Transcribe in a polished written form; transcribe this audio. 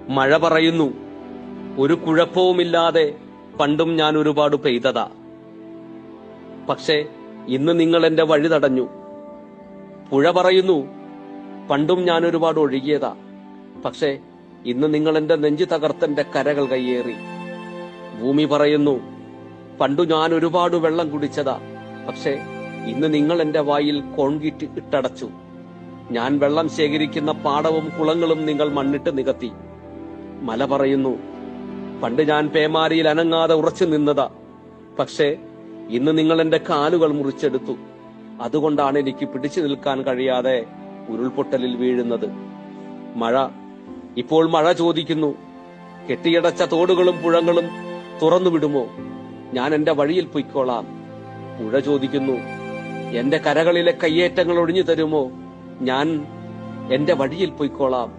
മഴ പറയുന്നു, ഒരു കുഴപ്പവുമില്ലാതെ പണ്ടും ഞാൻ ഒരുപാട് പെയ്തതാ. പക്ഷേ ഇന്ന് നിങ്ങൾ എന്റെ വഴി തടഞ്ഞു. പുഴ പറയുന്നു, പണ്ടും ഞാൻ ഒരുപാട് ഒഴുകിയതാ. പക്ഷേ ഇന്ന് നിങ്ങൾ എന്റെ നെഞ്ചു തകർത്തെന്റെ കരകൾ കയ്യേറി. ഭൂമി പറയുന്നു, പണ്ടു ഞാൻ ഒരുപാട് വെള്ളം കുടിച്ചതാ. പക്ഷേ ഇന്ന് നിങ്ങൾ എന്റെ വായിൽ കോൺക്രീറ്റ് ഇട്ടടച്ചു. ഞാൻ വെള്ളം ശേഖരിക്കുന്ന പാടവും കുളങ്ങളും നിങ്ങൾ മണ്ണിട്ട് നികത്തി. മല പറയുന്നു, പണ്ട് ഞാൻ പേമാരിയിൽ അനങ്ങാതെ ഉറച്ചു നിന്നതാ. പക്ഷേ ഇന്ന് നിങ്ങൾ എന്റെ കാലുകൾ മുറിച്ചെടുത്തു. അതുകൊണ്ടാണ് എനിക്ക് പിടിച്ചു നിൽക്കാൻ കഴിയാതെ ഉരുൾപൊട്ടലിൽ വീഴുന്നത്. ഇപ്പോൾ മഴ ചോദിക്കുന്നു, കെട്ടിയടച്ച തോടുകളും പുഴകളും തുറന്നു വിടുമോ? ഞാൻ എന്റെ വഴിയിൽ പൊയ്ക്കോളാം. പുഴ ചോദിക്കുന്നു, എന്റെ കരകളിലെ കയ്യേറ്റങ്ങൾ ഒഴിഞ്ഞു തരുമോ? ഞാൻ എന്റെ വഴിയിൽ പൊയ്ക്കോളാം.